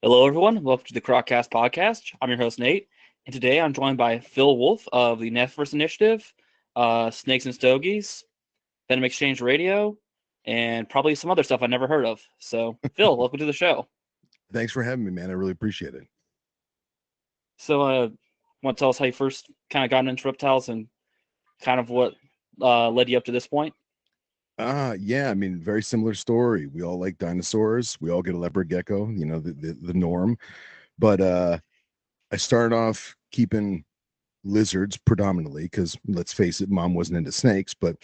Hello, everyone. Welcome to the Croccast podcast. I'm your host, Nate, and today I'm joined by Phil Wolf of the Nephverse Initiative, Snakes and Stogies, Venom Exchange Radio, and probably some other stuff I never heard of. So, Phil, welcome to the show. Thanks for having me, man. I really appreciate it. So, want to tell us how you first kind of got into reptiles and kind of what led you up to this point? Yeah, I mean, very similar story. We all like dinosaurs. We all get a leopard gecko, the norm. But I started off keeping lizards predominantly because let's face it, mom wasn't into snakes. But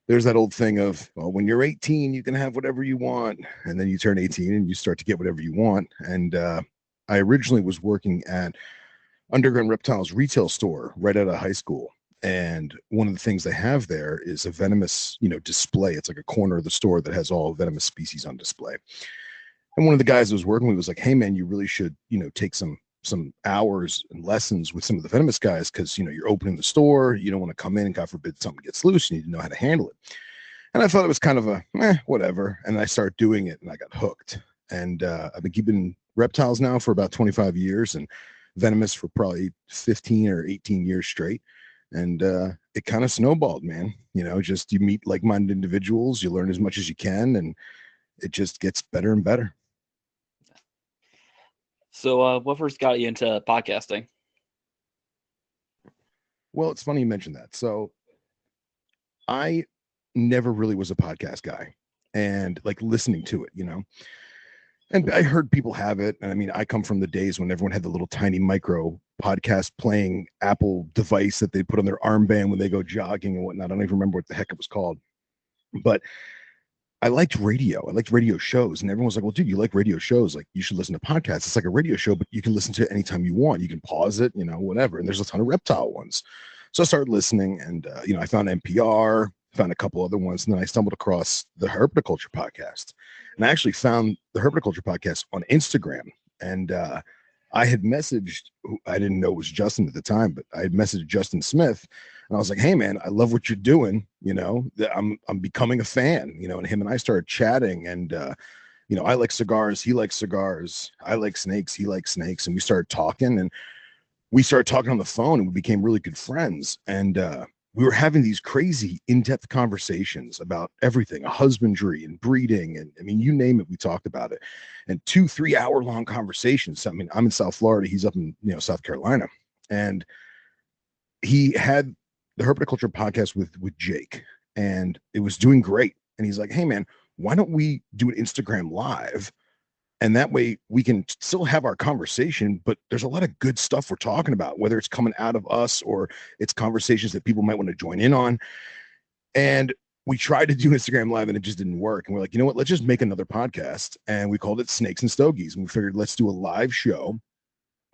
there's that old thing of, well, when you're 18, you can have whatever you want. And then you turn 18 and you start to get whatever you want. And I originally was working at Underground Reptiles retail store right out of high school. And one of the things they have there is a venomous, display. It's like a corner of the store that has all venomous species on display. And one of the guys I was working with was like, "Hey, man, you really should, take some hours and lessons with some of the venomous guys because you're opening the store. You don't want to come in and God forbid something gets loose. You need to know how to handle it." And I thought it was kind of a whatever. And I started doing it, and I got hooked. And I've been keeping reptiles now for about 25 years, and venomous for probably 15 or 18 years straight. And it kind of snowballed, man. Just you meet like-minded individuals, you learn as much as you can, and it just gets better and better. So, what first got you into podcasting? Well, it's funny you mentioned that. So I never really was a podcast guy, and like listening to it. And I heard people have it. And I mean, I come from the days when everyone had the little tiny micro podcast playing Apple device that they put on their armband when they go jogging and whatnot. I don't even remember what the heck it was called. But I liked radio. I liked radio shows. And everyone was like, well, dude, you like radio shows. Like, you should listen to podcasts. It's like a radio show, but you can listen to it anytime you want. You can pause it, whatever. And there's a ton of reptile ones. So I started listening, and, I found NPR, found a couple other ones. And then I stumbled across the Herpetoculture podcast. And I actually found the Herpetoculture podcast on Instagram. And I had messaged, I didn't know it was Justin at the time, but I had messaged Justin Smith. And I was like, "Hey, man, I love what you're doing. I'm becoming a fan, and him and I started chatting. And, I like cigars. He likes cigars. I like snakes. He likes snakes. And we started talking, and we started talking on the phone, and we became really good friends. And we were having these crazy in-depth conversations about everything, husbandry and breeding. And I mean, you name it, we talked about it. And 2-3 hour long conversations. I mean, I'm in South Florida. He's up in, South Carolina. And he had the Herpetoculture podcast with Jake, and it was doing great. And he's like, "Hey, man, why don't we do an Instagram live? And that way we can still have our conversation, but there's a lot of good stuff we're talking about, whether it's coming out of us or it's conversations that people might want to join in on." And we tried to do Instagram live and it just didn't work. And we're like, you know what, let's just make another podcast. And we called it Snakes and Stogies. And we figured, let's do a live show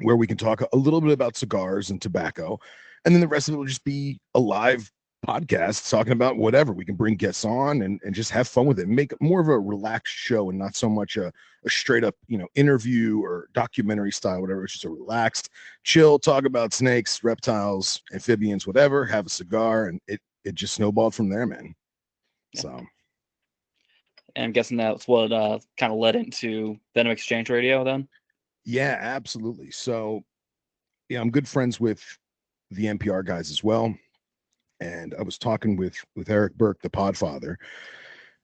where we can talk a little bit about cigars and tobacco. And then the rest of it will just be a live podcast talking about whatever. We can bring guests on and just have fun with it, make it more of a relaxed show and not so much a straight up, interview or documentary style, whatever. It's just a relaxed, chill, talk about snakes, reptiles, amphibians, whatever, have a cigar. And it just snowballed from there, man. Yeah. So, And I'm guessing that's what kind of led into Venom Exchange Radio then? yeah, absolutely. So, yeah, I'm good friends with the NPR guys as well. And I was talking with Eric Burke, the Podfather,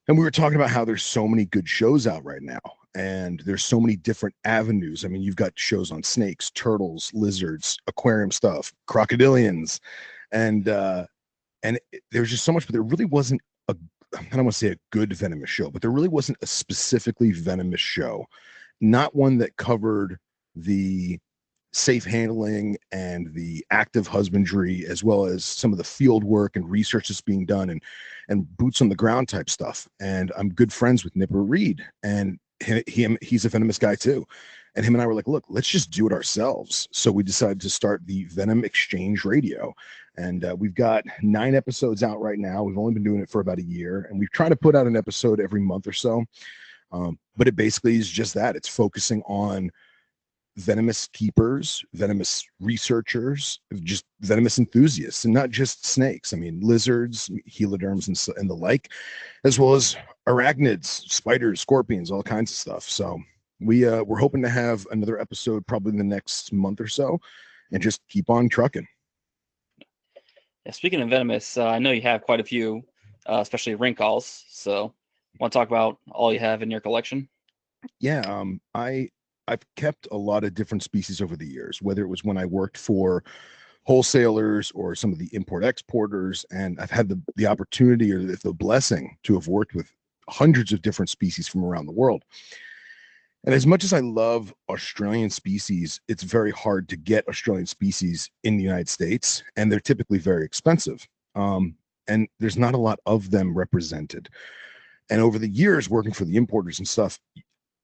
and we were talking about how there's so many good shows out right now, and there's so many different avenues. I mean, you've got shows on snakes, turtles, lizards, aquarium stuff, crocodilians, and there's just so much. But there really wasn't a, I don't want to say a good venomous show, but there really wasn't a specifically venomous show, not one that covered the safe handling and the active husbandry, as well as some of the field work and research that's being done, and boots on the ground type stuff. And I'm good friends with Nipper Reed, and he's a venomous guy too. And him and I were like, look, let's just do it ourselves. So we decided to start the Venom Exchange Radio. And we've got 9 episodes out right now. We've only been doing it for about a year, and we've tried to put out an episode every month or so. But it basically is just that. It's focusing on venomous keepers, venomous researchers, just venomous enthusiasts, and not just snakes. I mean, lizards, heliderms, and the like, as well as arachnids, spiders, scorpions, all kinds of stuff. So We're hoping to have another episode probably in the next month or so, and just keep on trucking. Yeah, speaking of venomous, I know you have quite a few, especially ring calls. So, want to talk about all you have in your collection? Yeah, I've kept a lot of different species over the years, whether it was when I worked for wholesalers or some of the import exporters, and I've had the opportunity or the blessing to have worked with hundreds of different species from around the world. And as much as I love Australian species, it's very hard to get Australian species in the United States, and they're typically very expensive. And there's not a lot of them represented. And over the years, working for the importers and stuff,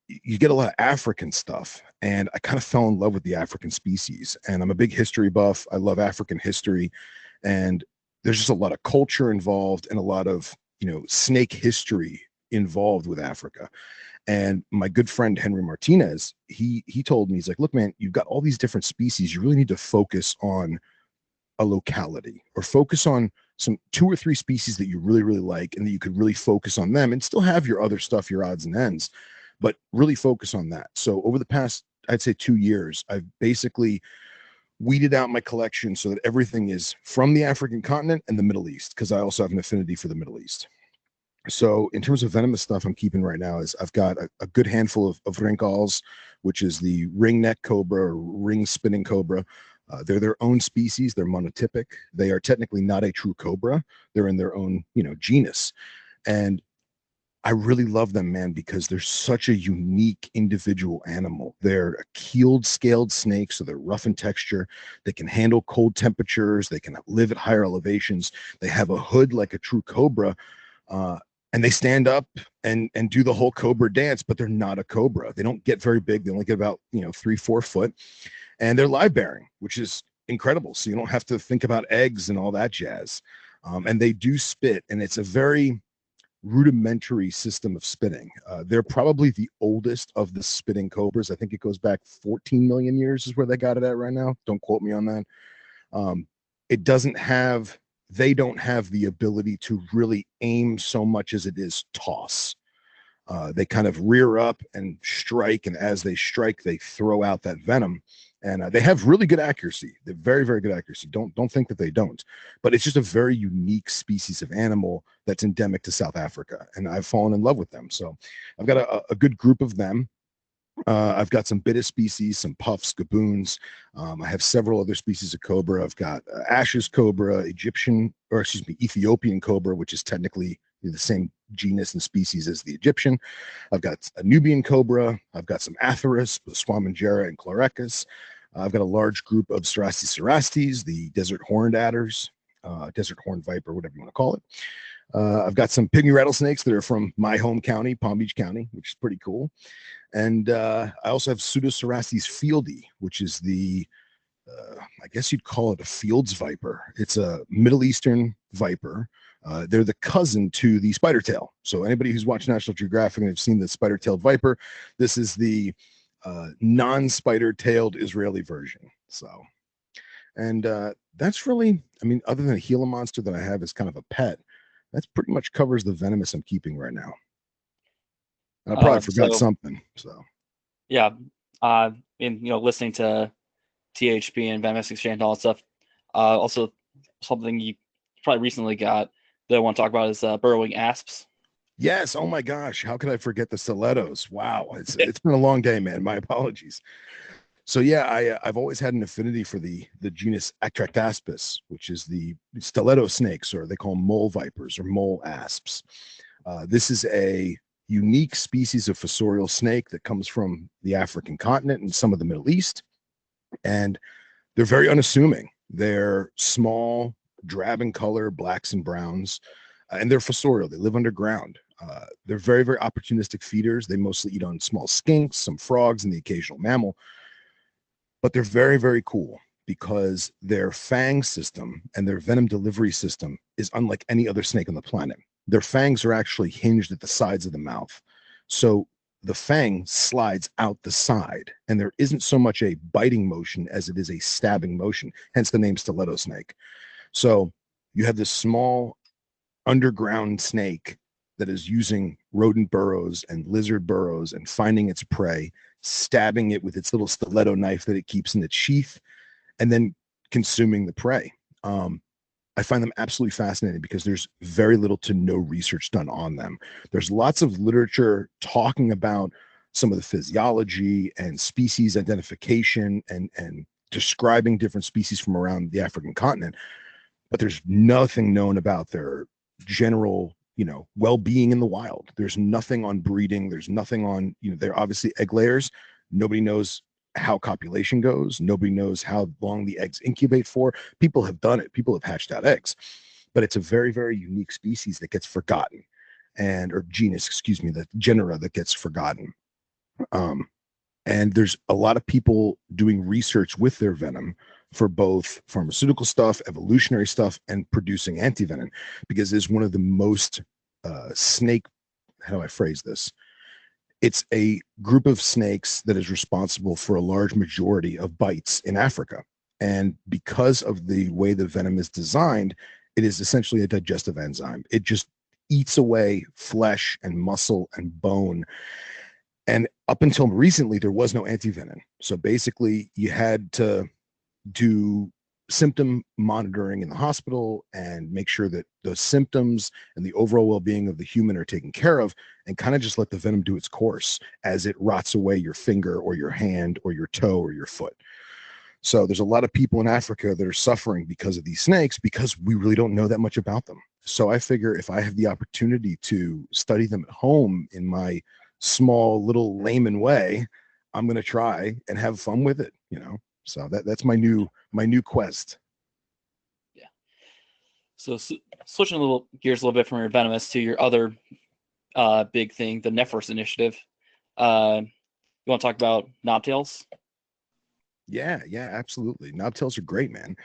you get a lot of African stuff. And I kind of fell in love with the African species. And I'm a big history buff. I love African history. And there's just a lot of culture involved and a lot of, snake history involved with Africa. And my good friend Henry Martinez, he told me, he's like, look, man, you've got all these different species. You really need to focus on a locality, or focus on some 2 or 3 species that you really, really like, and that you could really focus on them and still have your other stuff, your odds and ends, but really focus on that. So over the past, I'd say 2 years, I've basically weeded out my collection so that everything is from the African continent and the Middle East, because I also have an affinity for the Middle East. So in terms of venomous stuff I'm keeping right now is I've got a good handful of rinkals, which is the ring neck cobra or ring spinning cobra. They're their own species. They're monotypic. They are technically not a true cobra. They're in their own, genus. And I really love them, man, because they're such a unique individual animal. They're a keeled, scaled snake, so they're rough in texture. They can handle cold temperatures. They can live at higher elevations. They have a hood like a true cobra. And they stand up and do the whole cobra dance, but they're not a cobra. They don't get very big. They only get about 3-4 foot, and they're live bearing, which is incredible. So you don't have to think about eggs and all that jazz. And they do spit, and it's a very rudimentary system of spitting. They're probably the oldest of the spitting cobras. I think it goes back 14 million years is where they got it at right now. Don't quote me on that. It doesn't have They don't have the ability to really aim so much as it is toss. They kind of rear up and strike, and as they strike, they throw out that venom. And they have really good accuracy. They're very, very good accuracy. Don't think that they don't. But it's just a very unique species of animal that's endemic to South Africa, and I've fallen in love with them. So I've got a good group of them. I've got some betta species, some puffs, gaboons. I have several other species of cobra. I've got Ashes cobra, Ethiopian cobra, which is technically the same genus and species as the Egyptian. I've got a Nubian cobra. I've got some Atheris, Swamangera, and Chlorecus. I've got a large group of cerastes, the desert horned adders, desert horned viper, whatever you want to call it. I've got some pygmy rattlesnakes that are from my home county, Palm Beach County, which is pretty cool. And I also have Pseudocerastes fieldi, which is I guess you'd call it a Fields viper. It's a Middle Eastern viper. They're the cousin to the spider tail. So anybody who's watched National Geographic and have seen the spider-tailed viper, this is the non-spider-tailed Israeli version. So, and that's really, other than a Gila monster that I have as kind of a pet, that's pretty much covers the venomous I'm keeping right now. I probably forgot something. So yeah, listening to THP and Venom Exchange and all that stuff. Also, something you probably recently got that I want to talk about is burrowing asps. Yes. Oh my gosh, how could I forget the stilettos? Wow, it's been a long day, man. My apologies. So yeah, I've always had an affinity for the genus Actractaspis, which is the stiletto snakes, or they call them mole vipers or mole asps. This is a unique species of fossorial snake that comes from the African continent and some of the Middle East. And they're very unassuming. They're small, drab in color, blacks and browns, and they're fossorial. They live underground. They're very, very opportunistic feeders. They mostly eat on small skinks, some frogs, and the occasional mammal. But they're very, very cool because their fang system and their venom delivery system is unlike any other snake on the planet. Their fangs are actually hinged at the sides of the mouth. So the fang slides out the side, and there isn't so much a biting motion as it is a stabbing motion, hence the name stiletto snake. So you have this small underground snake that is using rodent burrows and lizard burrows and finding its prey stabbing it with its little stiletto knife that it keeps in its sheath, and then consuming the prey. I find them absolutely fascinating because there's very little to no research done on them. There's lots of literature talking about some of the physiology and species identification and describing different species from around the African continent, but there's nothing known about their general, well-being in the wild. There's nothing on breeding. There's nothing on, they're obviously egg layers. Nobody knows how copulation goes. Nobody knows how long the eggs incubate for. People have done it. People have hatched out eggs, but it's a very, very unique species that gets forgotten, or genus, excuse me, the genera that gets forgotten. And there's a lot of people doing research with their venom for both pharmaceutical stuff, evolutionary stuff, and producing antivenom, because it's one of the most how do I phrase this? It's a group of snakes that is responsible for a large majority of bites in Africa. And because of the way the venom is designed, it is essentially a digestive enzyme. It just eats away flesh and muscle and bone. And up until recently, there was no antivenom. So basically, you had to do symptom monitoring in the hospital and make sure that the symptoms and the overall well-being of the human are taken care of, and kind of just let the venom do its course as it rots away your finger or your hand or your toe or your foot. So there's a lot of people in Africa that are suffering because of these snakes, because we really don't know that much about them. So I figure if I have the opportunity to study them at home in my small little layman way, I'm going to try and have fun with it, So that's my new quest. Yeah. So switching a little gears a little bit from your venomous to your other big thing, the Nephros initiative. You want to talk about knobtails? Yeah, absolutely. Knobtails are great, man.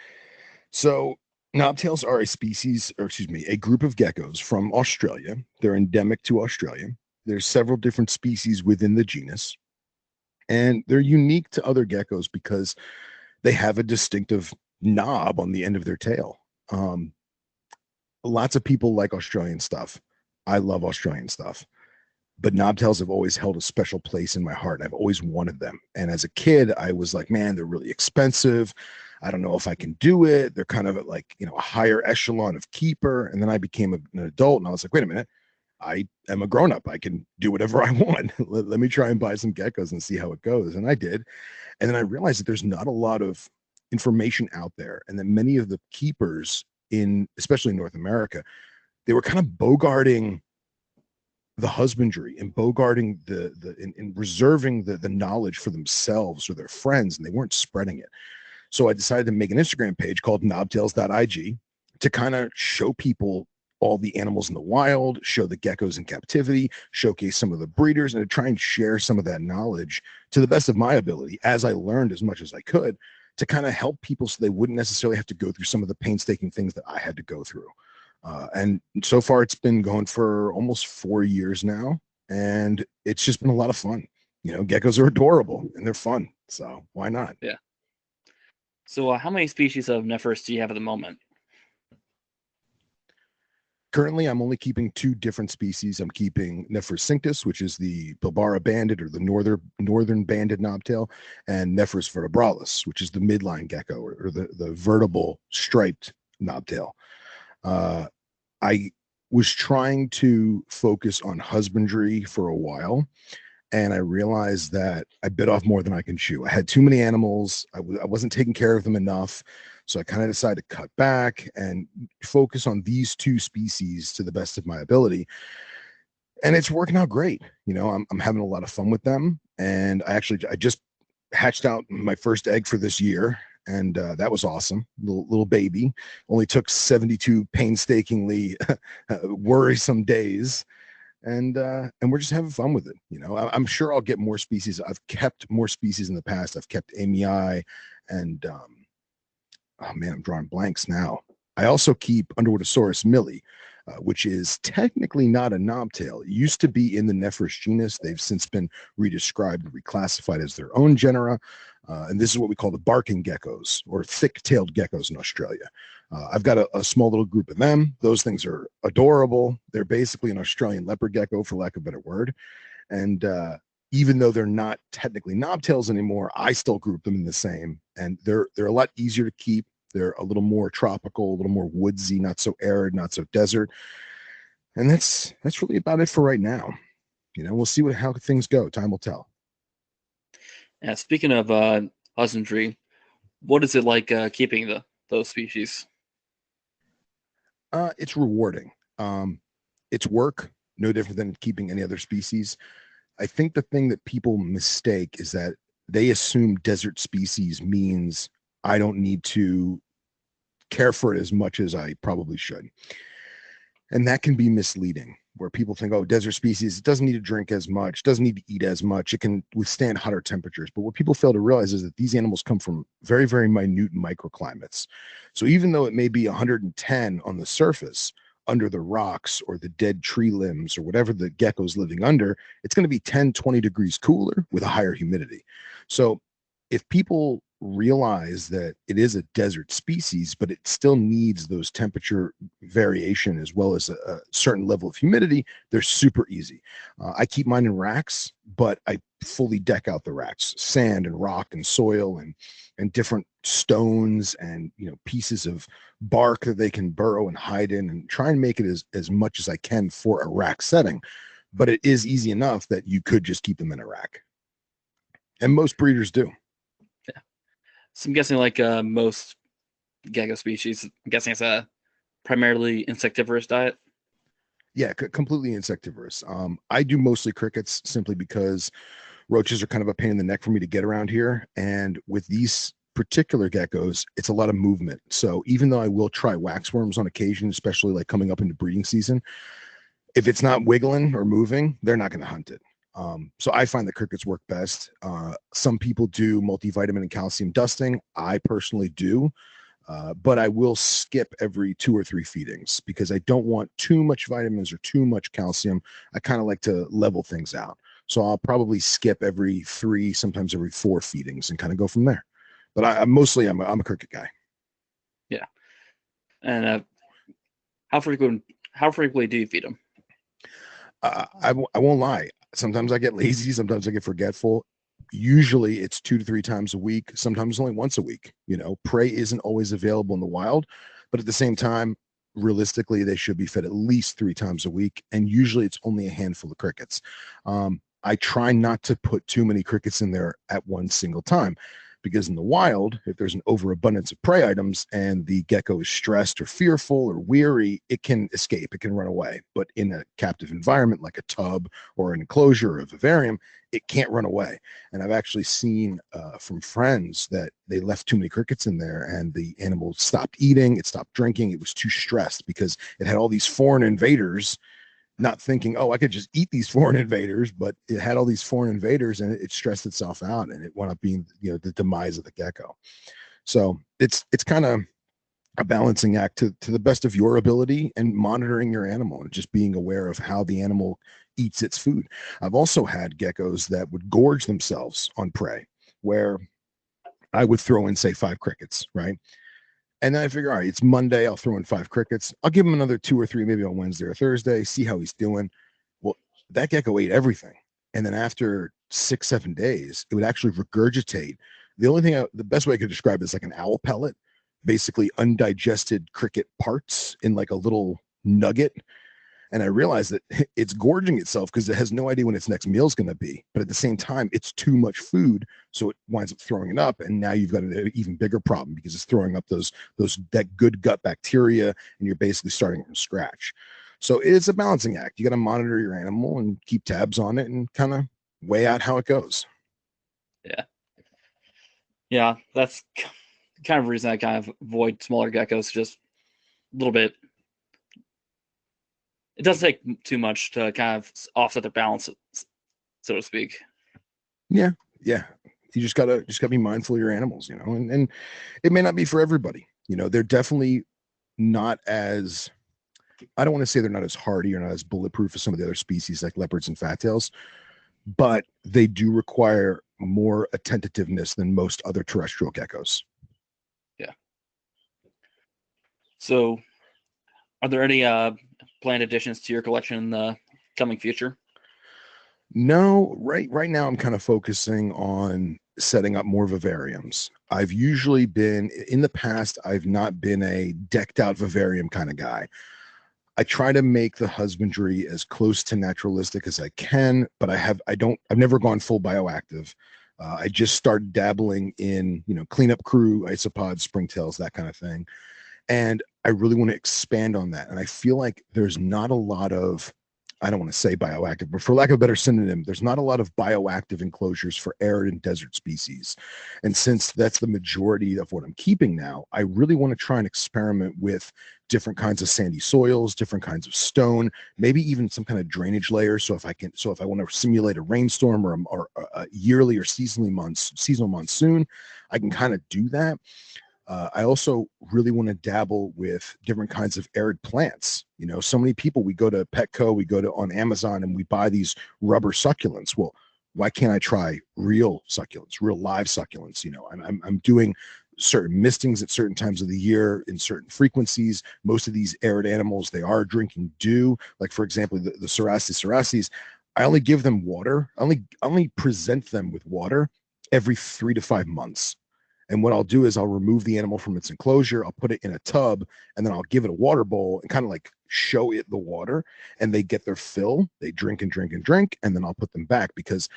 So knobtails are a group of geckos from Australia. They're endemic to Australia. There's several different species within the genus, and they're unique to other geckos because they have a distinctive knob on the end of their tail. Lots of people like Australian stuff. I love Australian stuff, but knobtails have always held a special place in my heart. I've always wanted them. And as a kid, I was like, man, they're really expensive. I don't know if I can do it. They're kind of at like, a higher echelon of keeper. And then I became an adult and I was like, wait a minute, I am a grown-up. I can do whatever I want. Let me try and buy some geckos and see how it goes. And I did. And then I realized that there's not a lot of information out there, and that many of the keepers especially in North America, they were kind of bogarting the husbandry and bogarting in reserving the knowledge for themselves or their friends, and they weren't spreading it. So I decided to make an Instagram page called knobtails.ig to kind of show people all the animals in the wild, show the geckos in captivity, showcase some of the breeders, and to try and share some of that knowledge to the best of my ability as I learned as much as I could, to kind of help people so they wouldn't necessarily have to go through some of the painstaking things that I had to go through. And so far it's been going for almost 4 years now, and it's just been a lot of fun. Geckos are adorable and they're fun, so why not? Yeah. So how many species of Nephros do you have at the moment? Currently, I'm only keeping 2 different species. I'm keeping Nephros cinctus, which is the Bilbara banded or the northern banded knobtail, and Nephros vertebralis, which is the midline gecko or the vertebral striped knobtail. I was trying to focus on husbandry for a while, and I realized that I bit off more than I can chew. I had too many animals. I wasn't taking care of them enough. So I kind of decided to cut back and focus on these 2 species to the best of my ability. And it's working out great. I'm having a lot of fun with them. And I just hatched out my first egg for this year. And that was awesome. Little baby. Only took 72 painstakingly worrisome days. And we're just having fun with it. I'm sure I'll get more species. I've kept more species in the past. I've kept amii and oh man, I'm drawing blanks now. I also keep Underwoodosaurus millie, which is technically not a knobtail. It used to be in the Nephros genus. They've since been redescribed and reclassified as their own genera. And this is what we call the barking geckos, or thick-tailed geckos in Australia. I've got a small little group of them. Those things are adorable. They're basically an Australian leopard gecko, for lack of a better word. And even though they're not technically knobtails anymore, I still group them in the same, and they're a lot easier to keep. They're a little more tropical, a little more woodsy, not so arid, not so desert. And that's really about it for right now. We'll see how things go. Time will tell. Yeah, speaking of husbandry, what is it like keeping those species? It's rewarding. It's work, no different than keeping any other species. I think the thing that people mistake is that they assume desert species means I don't need to care for it as much as I probably should. And that can be misleading, where people think, oh, desert species, it doesn't need to drink as much, doesn't need to eat as much, it can withstand hotter temperatures. But what people fail to realize is that these animals come from very, very minute microclimates. So even though it may be 110 on the surface, under the rocks or the dead tree limbs or whatever the gecko's living under, it's going to be 10, 20 degrees cooler with a higher humidity. So if people realize that it is a desert species, but it still needs those temperature variation as well as a certain level of humidity, they're super easy. I keep mine in racks, but I fully deck out the racks, sand and rock and soil and different stones and pieces of bark that they can burrow and hide in, and try and make it as much as I can for a rack setting. But it is easy enough that you could just keep them in a rack, and most breeders do. So I'm guessing, like most gecko species, I'm guessing it's a primarily insectivorous diet. Yeah, completely insectivorous. I do mostly crickets simply because roaches are kind of a pain in the neck for me to get around here. And with these particular geckos, it's a lot of movement. So even though I will try waxworms on occasion, especially like coming up into breeding season, if it's not wiggling or moving, they're not going to hunt it. So I find the crickets work best. Some people do multivitamin and calcium dusting. I personally do. But I will skip every 2 or 3 feedings because I don't want too much vitamins or too much calcium. I kind of like to level things out. So I'll probably skip every 3, sometimes every 4 feedings and kind of go from there. But I'm a cricket guy. Yeah. And how frequently do you feed them? I won't lie. Sometimes I get lazy. Sometimes I get forgetful. Usually it's 2 to 3 times a week. Sometimes only once a week. Prey isn't always available in the wild, but at the same time, realistically, they should be fed at least 3 times a week. And usually it's only a handful of crickets. I try not to put too many crickets in there at one single time, because in the wild, if there's an overabundance of prey items and the gecko is stressed or fearful or weary, it can escape, it can run away. But in a captive environment like a tub or an enclosure or a vivarium, it can't run away. And I've actually seen from friends that they left too many crickets in there and the animal stopped eating, it stopped drinking, it was too stressed because it had all these foreign invaders, not thinking, oh, I could just eat these foreign invaders, but it had all these foreign invaders and it stressed itself out, and it wound up being, the demise of the gecko. So it's kind of a balancing act to the best of your ability, and monitoring your animal and just being aware of how the animal eats its food. I've also had geckos that would gorge themselves on prey, where I would throw in, say, 5 crickets, right? And then I figure, all right, it's Monday. I'll throw in 5 crickets. I'll give him another 2 or 3, maybe on Wednesday or Thursday, see how he's doing. Well, that gecko ate everything. And then after 6, 7 days, it would actually regurgitate. The best way I could describe it is like an owl pellet, basically undigested cricket parts in like a little nugget. And I realized that it's gorging itself because it has no idea when its next meal is going to be. But at the same time, it's too much food, so it winds up throwing it up. And now you've got an even bigger problem because it's throwing up that good gut bacteria, and you're basically starting from scratch. So it's a balancing act. You got to monitor your animal and keep tabs on it and kind of weigh out how it goes. Yeah, that's kind of reason I kind of avoid smaller geckos. Just a little bit. It doesn't take too much to kind of offset their balance, so to speak. Yeah. You just gotta be mindful of your animals, and it may not be for everybody. They're definitely not as, I don't want to say they're not as hardy or not as bulletproof as some of the other species like leopards and fat tails, but they do require more attentiveness than most other terrestrial geckos. Yeah. So, are there any planned additions to your collection in the coming future? No, right now I'm kind of focusing on setting up more vivariums. I've usually been in the past, I've not been a decked out vivarium kind of guy. I try to make the husbandry as close to naturalistic as I can, but I've never gone full bioactive. I just started dabbling in, cleanup crew, isopods, springtails, that kind of thing. And I really want to expand on that. And I feel like there's not a lot of, I don't want to say bioactive, but for lack of a better synonym, there's not a lot of bioactive enclosures for arid and desert species. And since that's the majority of what I'm keeping now, I really want to try and experiment with different kinds of sandy soils, different kinds of stone, maybe even some kind of drainage layer. So if I want to simulate a rainstorm or a yearly or seasonal monsoon, I can kind of do that. I also really want to dabble with different kinds of arid plants. So many people, we go to Petco, we go to on Amazon, and we buy these rubber succulents. Well, why can't I try real succulents, real live succulents? I'm doing certain mistings at certain times of the year in certain frequencies. Most of these arid animals, they are drinking dew. Like for example, the Cerastes, I only give them water. I only present them with water every 3 to 5 months. And what I'll do is I'll remove the animal from its enclosure. I'll put it in a tub, and then I'll give it a water bowl and kind of like show it the water, and they get their fill. They drink and drink and drink, and then I'll put them back because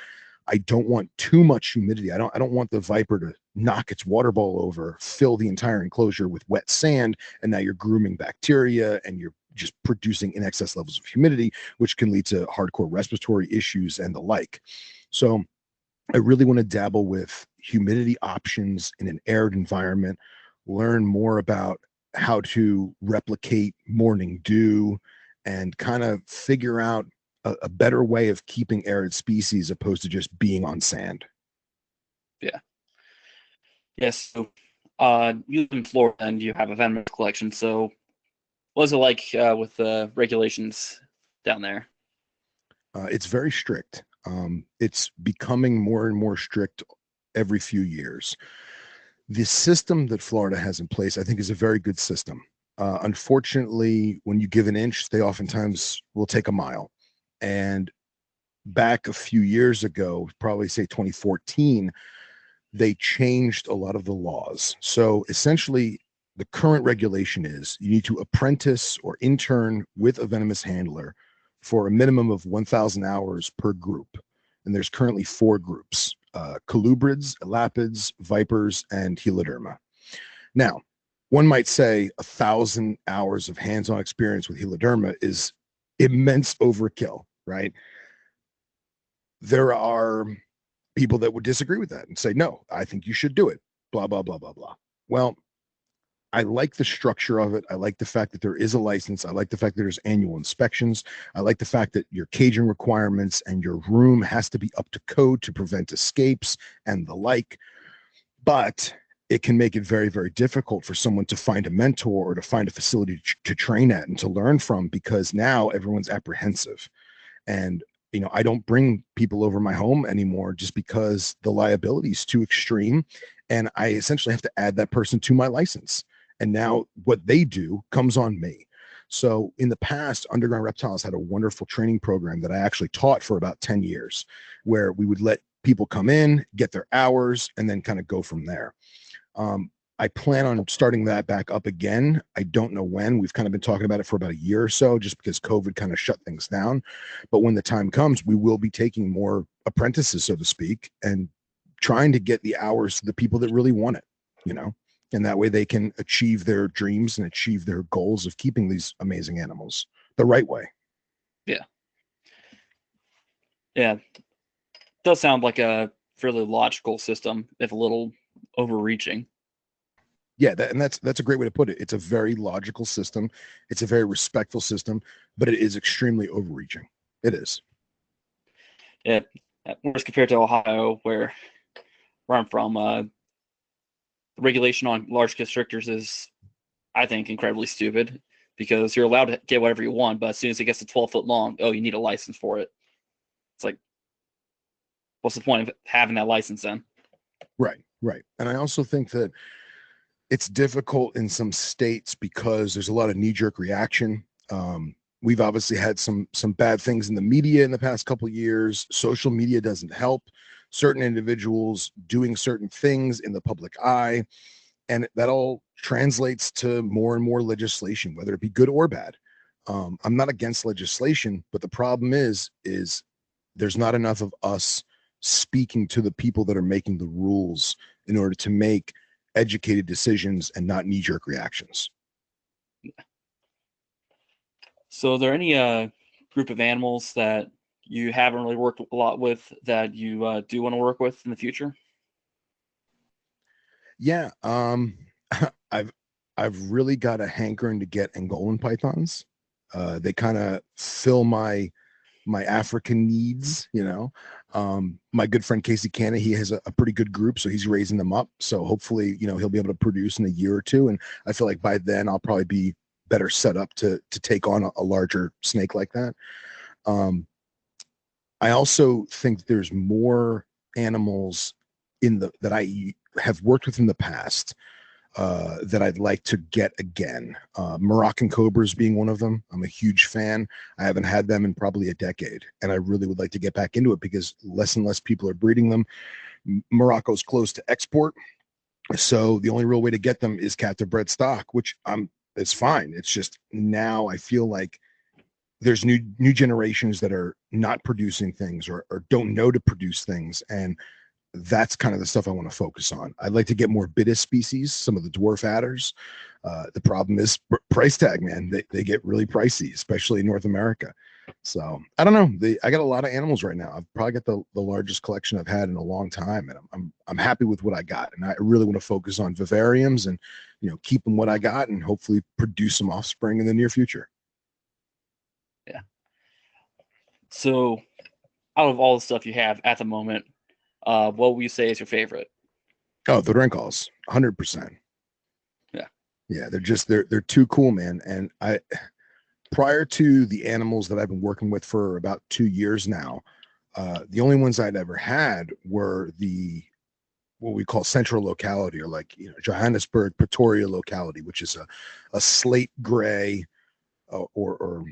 I don't want too much humidity. I don't want the viper to knock its water bowl over, fill the entire enclosure with wet sand, and now you're grooming bacteria and you're just producing in excess levels of humidity, which can lead to hardcore respiratory issues and the like. So I really want to dabble with humidity options in an arid environment, learn more about how to replicate morning dew, and kind of figure out a better way of keeping arid species opposed to just being on sand. Yeah. Yes. So, you live in Florida and you have a venomous collection. So, what was it like with the regulations down there? It's very strict. It's becoming more and more strict every few years. The system that Florida has in place, I think, is a very good system. Unfortunately, when you give an inch, they oftentimes will take a mile. And back a few years ago, probably say 2014, they changed a lot of the laws. So essentially, the current regulation is you need to apprentice or intern with a venomous handler for a minimum of 1,000 hours per group. And there's currently 4 groups: colubrids, elapids, vipers, and heloderma. Now, one might say 1,000 hours of hands-on experience with heloderma is immense overkill, right? There are people that would disagree with that and say, no, I think you should do it, blah, blah, blah, blah, blah. Well, I like the structure of it. I like the fact that there is a license. I like the fact that there's annual inspections. I like the fact that your caging requirements and your room has to be up to code to prevent escapes and the like. But it can make it very, very difficult for someone to find a mentor or to find a facility to train at and to learn from, because now everyone's apprehensive. And I don't bring people over my home anymore just because the liability is too extreme. And I essentially have to add that person to my license. And now what they do comes on me. So in the past, Underground Reptiles had a wonderful training program that I actually taught for about 10 years, where we would let people come in, get their hours, and then kind of go from there. I plan on starting that back up again. I don't know when. We've kind of been talking about it for about a year or so, just because COVID kind of shut things down. But when the time comes, we will be taking more apprentices, so to speak, and trying to get the hours to the people that really want it, and that way they can achieve their dreams and achieve their goals of keeping these amazing animals the right way. Yeah. Yeah. It does sound like a fairly logical system, if a little overreaching. Yeah, that's a great way to put it. It's a very logical system. It's a very respectful system, but it is extremely overreaching. It is. Yeah. Whereas compared to Ohio, where I'm from, the regulation on large constrictors is, I think, incredibly stupid, because you're allowed to get whatever you want, but as soon as it gets to 12 foot long, oh, you need a license for it. It's like, what's the point of having that license then? Right, right. And I also think that it's difficult in some states because there's a lot of knee-jerk reaction. We've obviously had some bad things in the media in the past couple of years. Social media doesn't help certain individuals doing certain things in the public eye, and that all translates to more and more legislation, whether it be good or bad. I'm not against legislation, but the problem is there's not enough of us speaking to the people that are making the rules in order to make educated decisions and not knee-jerk reactions. So, are there any group of animals that you haven't really worked a lot with that you do want to work with in the future? Yeah, I've really got a hankering to get Angolan pythons. They kind of fill my African needs, you know. My good friend Casey Canna, he has a pretty good group, so he's raising them up. So hopefully, you know, he'll be able to produce in a year or two, and I feel like by then I'll probably be better set up to take on a larger snake like that. I also think there's more animals that I have worked with in the past that I'd like to get again. Moroccan cobras being one of them. I'm a huge fan. I haven't had them in probably a decade, and I really would like to get back into it because less and less people are breeding them. Morocco's close to export, so the only real way to get them is captive bred stock, which it's fine. It's just now I feel like there's new generations that are not producing things or don't know to produce things, and that's kind of the stuff I want to focus on. I'd like to get more Bitis species, some of the dwarf adders. The problem is price tag, man. They get really pricey, especially in North America. So I don't know. I got a lot of animals right now. I've probably got the largest collection I've had in a long time, and I'm happy with what I got. And I really want to focus on vivariums and, you know, keeping what I got and hopefully produce some offspring in the near future. Yeah. So, out of all the stuff you have at the moment, what would you say is your favorite? Oh, the Wrinkles, 100%. Yeah. Yeah, they're too cool, man. And prior to the animals that I've been working with for about 2 years now, the only ones I'd ever had were what we call central locality, or like, you know, Johannesburg, Pretoria locality, which is a slate gray or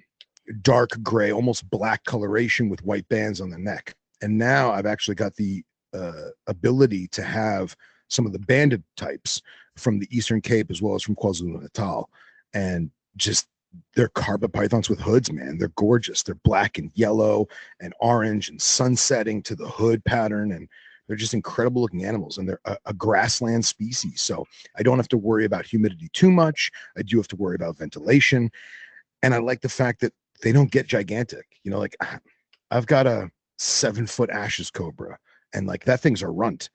dark gray, almost black coloration with white bands on the neck. And now I've actually got the ability to have some of the banded types from the Eastern Cape as well as from KwaZulu-Natal, and just they're carpet pythons with hoods, man. They're gorgeous. They're black and yellow and orange and sunsetting to the hood pattern, and they're just incredible looking animals, and they're a grassland species. So I don't have to worry about humidity too much. I do have to worry about ventilation, and I like the fact that they don't get gigantic. You know, like I've got a 7-foot Ashes cobra, and like that thing's a runt.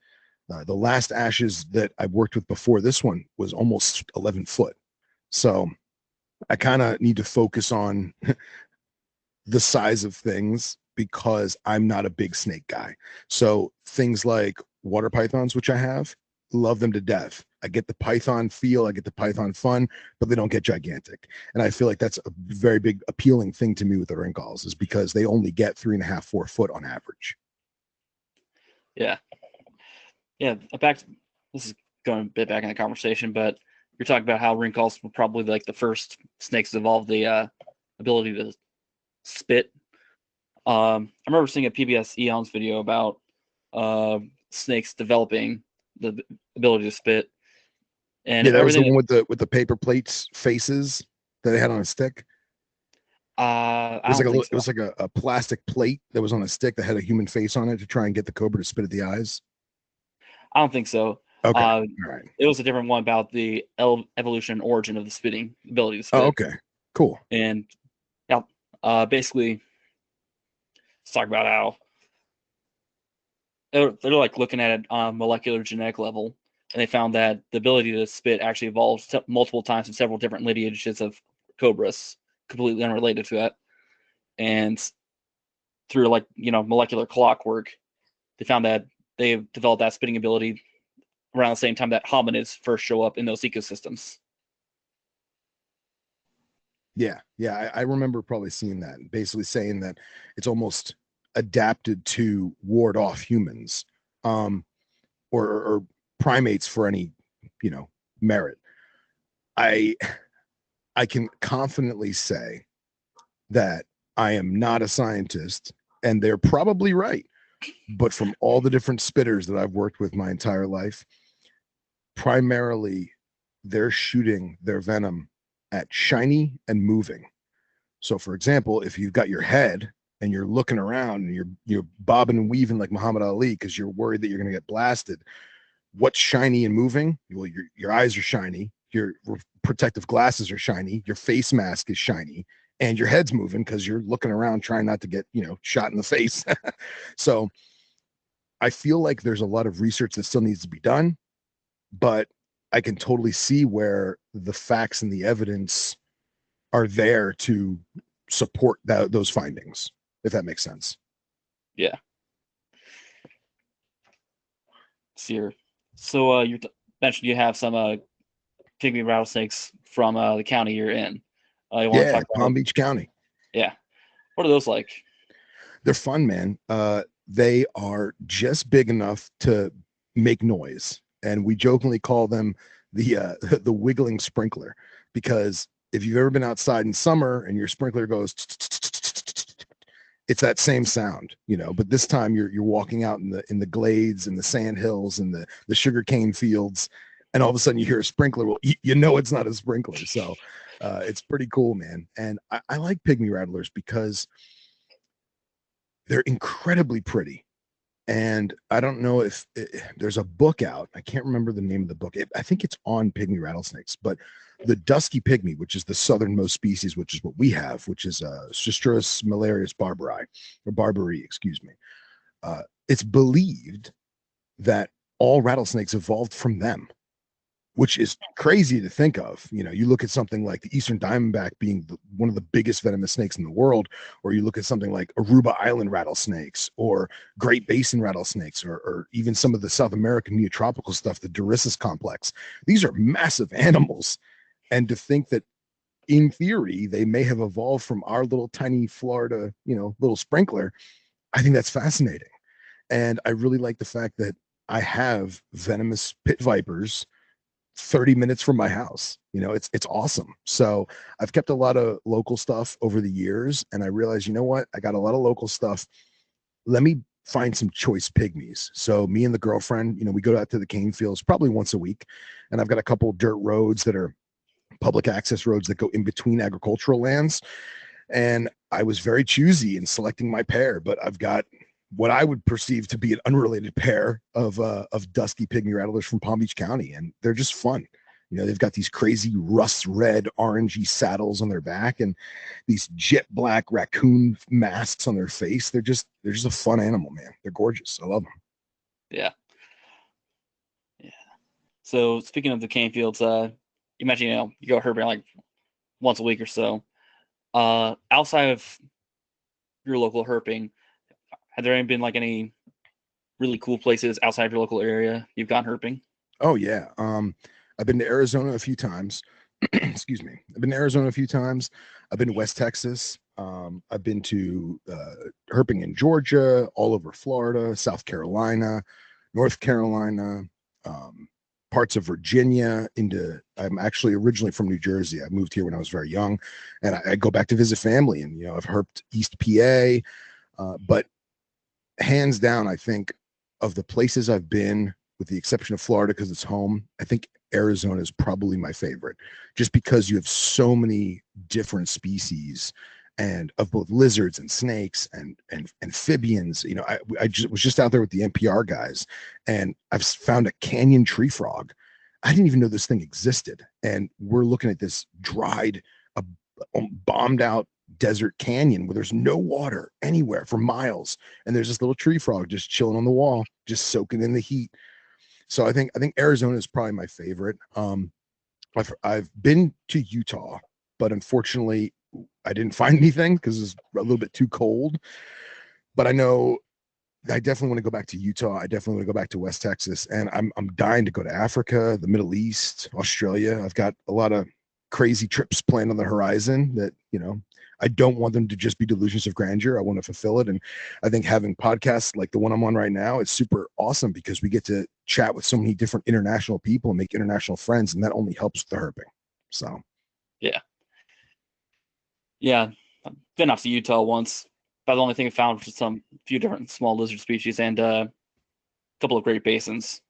The last Ashes that I worked with before this one was almost 11 foot. So I kind of need to focus on the size of things because I'm not a big snake guy. So things like water pythons, which I have, love them to death. I get the python feel, I get the python fun, but they don't get gigantic. And I feel like that's a very big appealing thing to me with the Wrinkles, is because they only get 3.5, 4 foot on average. Yeah. Yeah. This is going a bit back in the conversation, but you're talking about how Wrinkles were probably like the first snakes to evolve the ability to spit. I remember seeing a PBS Eons video about snakes developing the ability to spit, and Yeah, if that was the everything, one with the paper plates faces that they had on a stick. I It was don't like think it was like a plastic plate that was on a stick that had a human face on it to try and get the cobra to spit at the eyes. I don't think so. Okay, Uh, all right. it was a different one about the evolution and origin of the spitting ability to Oh, spit, okay, cool. and yeah, basically, let's talk about how they're like looking at it on a molecular genetic level, and they found that the ability to spit actually evolved multiple times in several different lineages of cobras, completely unrelated to that. And through like, you know, molecular clockwork, they found that they developed that spitting ability around the same time that hominids first show up in those ecosystems. Yeah, yeah, I remember probably seeing that, basically saying that it's almost adapted to ward off humans, um, or primates for any, you know, merit. I I can confidently say that I am not a scientist, and they're probably right. But from all the different spitters that I've worked with my entire life, primarily they're shooting their venom at shiny and moving. So, for example, if you've got your head and you're looking around and you're bobbing and weaving like Muhammad Ali because you're worried that you're going to get blasted, what's shiny and moving? Well, your eyes are shiny, your protective glasses are shiny, your face mask is shiny, and your head's moving because you're looking around trying not to get shot in the face. So I feel like there's a lot of research that still needs to be done, but I can totally see where the facts and the evidence are there to support those findings, if that makes sense. Yeah. So you mentioned you have some pygmy rattlesnakes from the county you're in. You want to talk about Palm Beach County. Yeah. What are those like? They're fun, man. They are just big enough to make noise, and we jokingly call them the the wiggling sprinkler, because if you've ever been outside in summer and your sprinkler goes, it's that same sound, but this time you're walking out in the glades and the sand hills and the sugarcane fields, and all of a sudden you hear a sprinkler. Well, it's not a sprinkler. So it's pretty cool, man. And I like pygmy rattlers because they're incredibly pretty. And I don't know if there's a book out. I can't remember the name of the book. I think it's on pygmy rattlesnakes, but the dusky pygmy, which is the southernmost species, which is what we have, which is Cistris malarius barbari, excuse me. It's believed that all rattlesnakes evolved from them, which is crazy to think of. You look at something like the eastern diamondback being one of the biggest venomous snakes in the world, or you look at something like Aruba Island rattlesnakes or Great Basin rattlesnakes, or even some of the South American neotropical stuff, the Dorissus complex. These are massive animals. And to think that in theory, they may have evolved from our little tiny Florida, little sprinkler, I think that's fascinating. And I really like the fact that I have venomous pit vipers 30 minutes from my house. It's awesome. So I've kept a lot of local stuff over the years, and I realized, what? I got a lot of local stuff. Let me find some choice pygmies. So me and the girlfriend, we go out to the cane fields probably once a week, and I've got a couple dirt roads that are public access roads that go in between agricultural lands. And I was very choosy in selecting my pair, but I've got what I would perceive to be an unrelated pair of dusky pygmy rattlers from Palm Beach County, and they're just fun. They've got these crazy rust red, orangey saddles on their back and these jet black raccoon masks on their face. They're just a fun animal, man. They're gorgeous. I love them. Yeah. So speaking of the cane fields, you mentioned you go herping like once a week or so. Outside of your local herping, have there been like any really cool places outside of your local area you've gone herping? Oh yeah. I've been to Arizona a few times. Excuse me. I've been to Arizona a few times. I've been to West Texas. I've been to herping in Georgia, all over Florida, South Carolina, North Carolina, parts of Virginia. I'm actually originally from New Jersey. I moved here when I was very young, and I go back to visit family. And I've herped East PA, but hands down, I think of the places I've been, with the exception of Florida because it's home, I think Arizona is probably my favorite, just because you have so many different species and of both lizards and snakes and amphibians. I was just out there with the NPR guys, and I've found a canyon tree frog. I didn't even know this thing existed, and we're looking at this dried, bombed out desert canyon where there's no water anywhere for miles, and there's this little tree frog just chilling on the wall, just soaking in the heat. So I think Arizona is probably my favorite. I've been to Utah, but unfortunately I didn't find anything because it's a little bit too cold. But I know I definitely want to go back to Utah. I definitely want to go back to West Texas, and I'm dying to go to Africa, the Middle East, Australia. I've got a lot of crazy trips planned on the horizon that I don't want them to just be delusions of grandeur. I want to fulfill it. And I think having podcasts like the one I'm on right now is super awesome because we get to chat with so many different international people and make international friends. And that only helps with the herping. So. Yeah. been up to Utah once. About the only thing I found was some few different small lizard species and a couple of Great Basins.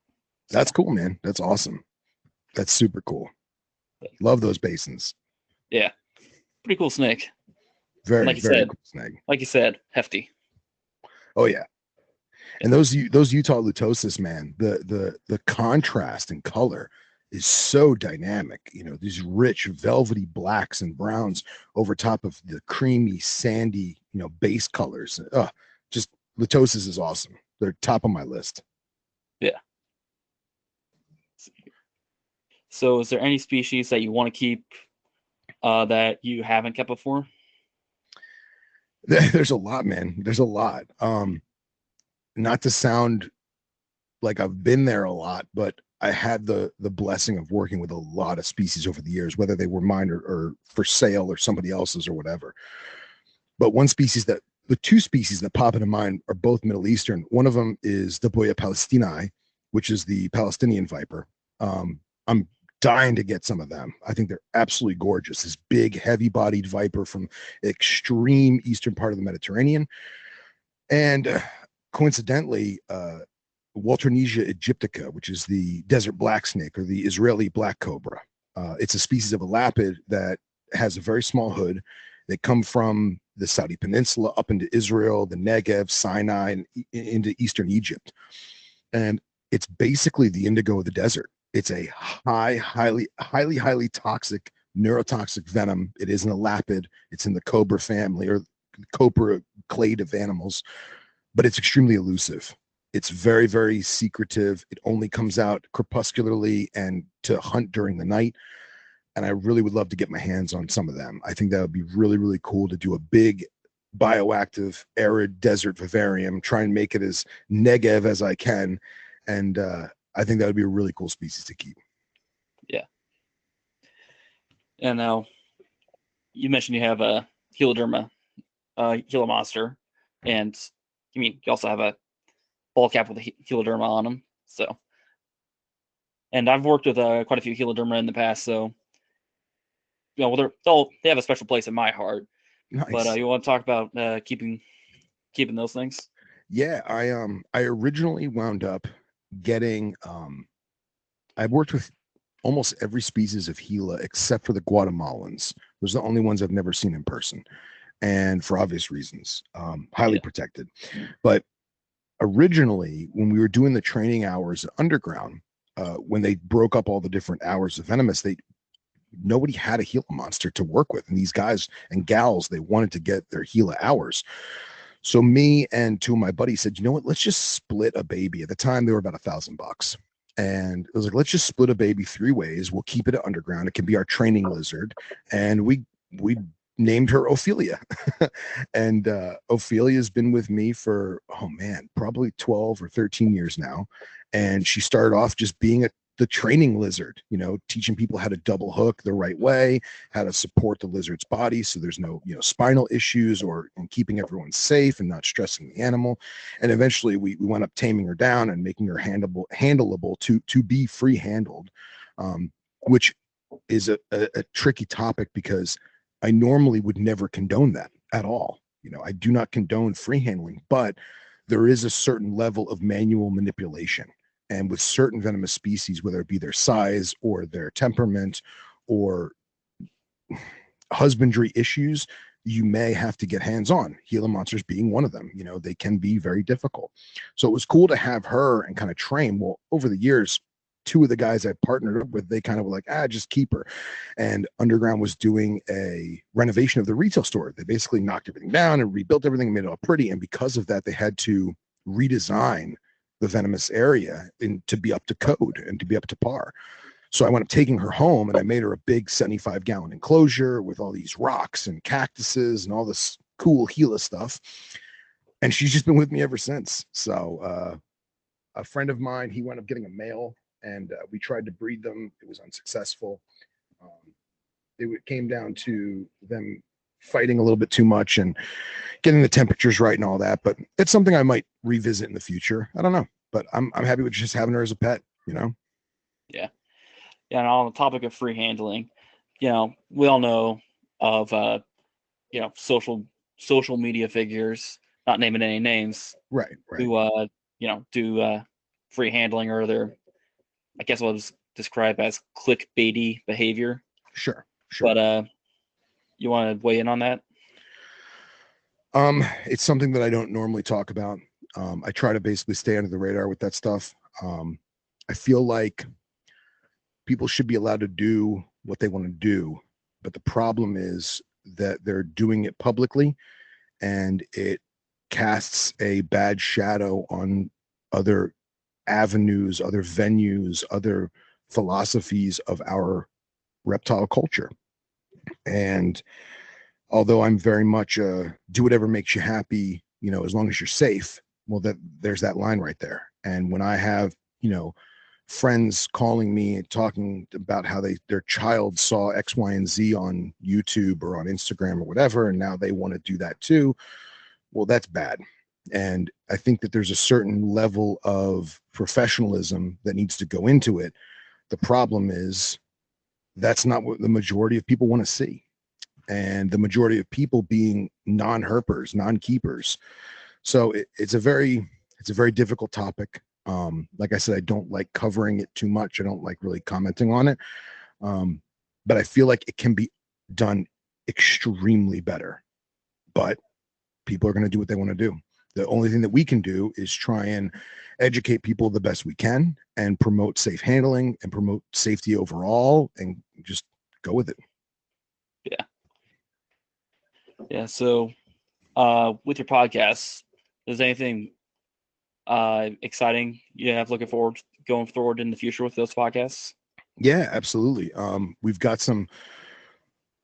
So, That's cool, man. That's awesome. That's super cool. Love those basins. yeah, pretty cool snake. Very, Like you very said, cool snake. like you said, hefty. Oh yeah. And those Utah lutosis, man, the contrast in color is so dynamic. You know, these rich velvety blacks and browns over top of the creamy sandy, you know, base colors. Just lutosis is awesome. They're top of my list. Yeah. So, is there any species that you want to keep that you haven't kept before? There's a lot, man. There's a lot. Not to sound like I've been there a lot, but I had the blessing of working with a lot of species over the years, whether they were mine or for sale or somebody else's or whatever. But the two species that pop into mind are both Middle Eastern. One of them is the Boya palestinae, which is the Palestinian viper. I'm dying to get some of them. I think they're absolutely gorgeous. This big, heavy-bodied viper from extreme eastern part of the Mediterranean. And coincidentally, Walternesia aegyptica, which is the desert black snake or the Israeli black cobra. It's a species of a lapid that has a very small hood. They come from the Saudi Peninsula up into Israel, the Negev, Sinai, and into eastern Egypt. And it's basically the indigo of the desert. It's a highly toxic, neurotoxic venom. It isn't a lapid. It's in the cobra family or cobra clade of animals, but it's extremely elusive. It's very, very secretive. It only comes out crepuscularly and to hunt during the night. And I really would love to get my hands on some of them. I think that would be really, really cool to do a big bioactive arid desert vivarium, try and make it as Negev as I can. And I think that would be a really cool species to keep. Yeah. And now you mentioned you have a Heloderma, Gila monster, and you also have a ball cap with a Heloderma on them. So, and I've worked with quite a few Heloderma in the past, so they have a special place in my heart. Nice. But you want to talk about keeping those things? Yeah, I originally wound up getting I worked with almost every species of Gila except for the Guatemalans. Those are the only ones I've never seen in person, and for obvious reasons, highly protected. But originally, when we were doing the training hours underground, when they broke up all the different hours of venomous, nobody had a Gila monster to work with, and these guys and gals, they wanted to get their Gila hours. So me and two of my buddies said, you know what, let's just split a baby. At the time, they were about $1,000. And it was like, let's just split a baby 3 ways. We'll keep it underground. It can be our training lizard. And we named her Ophelia. And Ophelia's been with me for, probably 12 or 13 years now. And she started off just being the training lizard, teaching people how to double hook the right way, how to support the lizard's body so there's no, spinal issues and keeping everyone safe and not stressing the animal. And eventually we went up taming her down and making her handleable to be free handled, which is a tricky topic because I normally would never condone that at all. I do not condone free handling, but there is a certain level of manual manipulation. And with certain venomous species, whether it be their size or their temperament or husbandry issues, you may have to get hands-on. Gila monsters being one of them. They can be very difficult. So it was cool to have her and kind of train. Well, over the years, 2 of the guys I partnered up with, they kind of were like, just keep her. And Underground was doing a renovation of the retail store. They basically knocked everything down and rebuilt everything and made it all pretty. And because of that, they had to redesign the venomous area to be up to code and to be up to par. So I went up taking her home and I made her a big 75-gallon enclosure with all these rocks and cactuses and all this cool Gila stuff. And she's just been with me ever since. So a friend of mine, he wound up getting a male and we tried to breed them. It was unsuccessful. It came down to them fighting a little bit too much and getting the temperatures right and all that, but it's something I might revisit in the future. I don't know, but I'm happy with just having her as a pet, Yeah. And on the topic of free handling, we all know of social media figures, not naming any names, Right. who do free handling, or their, I guess what was described as clickbaity behavior. Sure. But you want to weigh in on that? It's something that I don't normally talk about. I try to basically stay under the radar with that stuff. I feel like people should be allowed to do what they want to do, but the problem is that they're doing it publicly, and it casts a bad shadow on other avenues, other venues, other philosophies of our reptile culture. And although I'm very much do whatever makes you happy, as long as you're safe, well, there's that line right there. And when I have, friends calling me and talking about how their child saw X, Y, and Z on YouTube or on Instagram or whatever, and now they want to do that too, well, that's bad. And I think that there's a certain level of professionalism that needs to go into it. The problem is that's not what the majority of people want to see. And the majority of people being non-herpers, non-keepers. So it's a very difficult topic. Like I said, I don't like covering it too much. I don't like really commenting on it. But I feel like it can be done extremely better. But people are going to do what they want to do. The only thing that we can do is try and educate people the best we can, and promote safe handling and promote safety overall, and just go with it. Yeah. So, with your podcast, is anything exciting you have going forward in the future with those podcasts? Yeah, absolutely. We've got some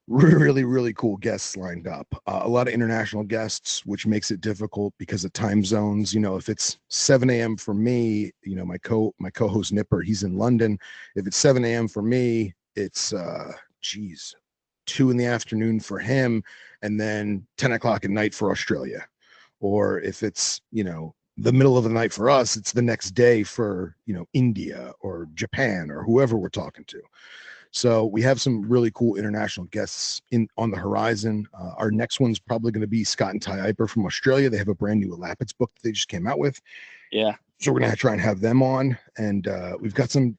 really, really cool guests lined up. A lot of international guests, which makes it difficult because of time zones. If it's 7 a.m. for me, my co-host Nipper, he's in London. If it's 7 a.m. for me, it's 2 in the afternoon for him, and then 10 o'clock at night for Australia. Or if it's, the middle of the night for us, it's the next day for, India or Japan or whoever we're talking to. So we have some really cool international guests on the horizon. Our next one's probably going to be Scott and Ty Iper from Australia. They have a brand new Elapids book that they just came out with. Yeah. So we're going to try and have them on. And we've got some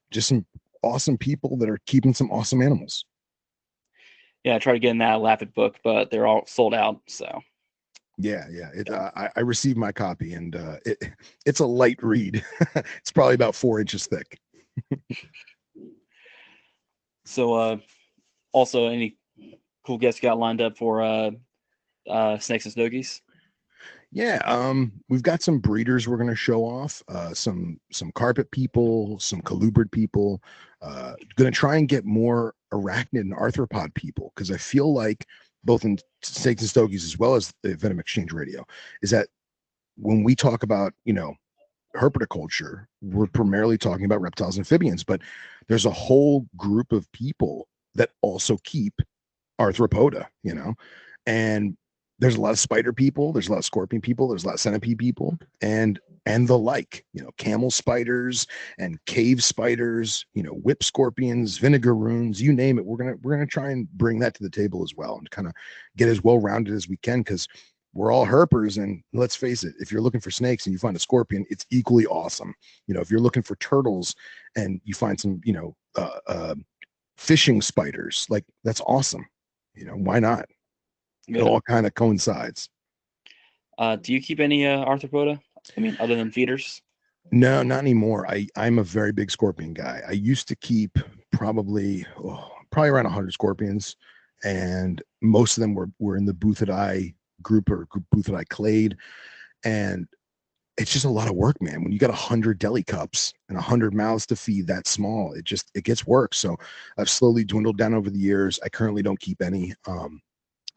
awesome people that are keeping some awesome animals. Yeah, I tried to get in that Lapid book, but they're all sold out. So yeah. I received my copy, and it's a light read. It's probably about 4 inches thick. So, also, any cool guests you got lined up for Snakes and Stogies? Yeah, we've got some breeders we're going to show off, some carpet people, some colubrid people. Going to try and get more arachnid and arthropod people, because I feel like both in Snakes and Stogies as well as the Venom Exchange Radio is that when we talk about, herpetoculture, we're primarily talking about reptiles and amphibians, but there's a whole group of people that also keep arthropoda, and there's a lot of spider people, there's a lot of scorpion people, there's a lot of centipede people, and the like, camel spiders and cave spiders, whip scorpions, vinegar runes, you name it. We're gonna try and bring that to the table as well, and kind of get as well rounded as we can, because we're all herpers. And let's face it, if you're looking for snakes and you find a scorpion, it's equally awesome. If you're looking for turtles and you find some fishing spiders, like, that's awesome. Why not? It all kind of coincides. Do you keep any arthropoda? I mean, other than feeders? No, not anymore. I'm a very big scorpion guy. I used to keep probably around 100 scorpions, and most of them were in the Boothid group, or Boothid clade. And it's just a lot of work, man. When you got 100 deli cups and 100 mouths to feed that small, it gets work. So I've slowly dwindled down over the years. I currently don't keep any.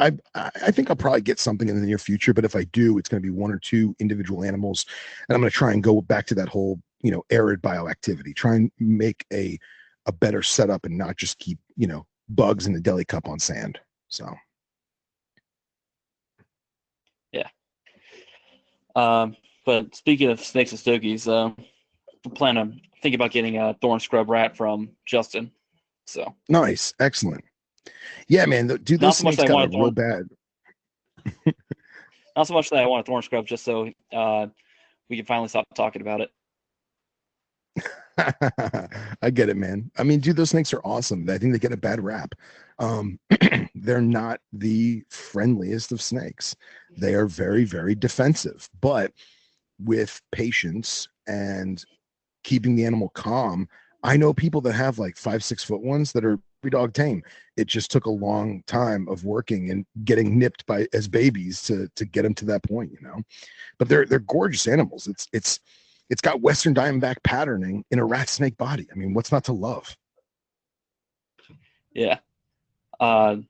I think I'll probably get something in the near future, but if I do, it's going to be 1 or 2 individual animals, and I'm going to try and go back to that whole, arid bioactivity, try and make a better setup, and not just keep, bugs in the deli cup on sand. So. Yeah. But speaking of Snakes and Stogies, thinking about getting a thorn scrub rat from Justin. So nice, excellent. Yeah, man, dude, those snakes got a real bad. Not so much that I want a thorn scrub, just so we can finally stop talking about it. I get it, man. I mean, dude, those snakes are awesome. I think they get a bad rap. They're not the friendliest of snakes. They are very, very defensive, but with patience and keeping the animal calm. I know people that have like 5-6 foot ones that are every dog tame. It just took a long time of working and getting nipped by as babies to get them to that point, you know. But they're gorgeous animals. It's got Western Diamondback patterning in a rat snake body. I mean, what's not to love? Yeah. You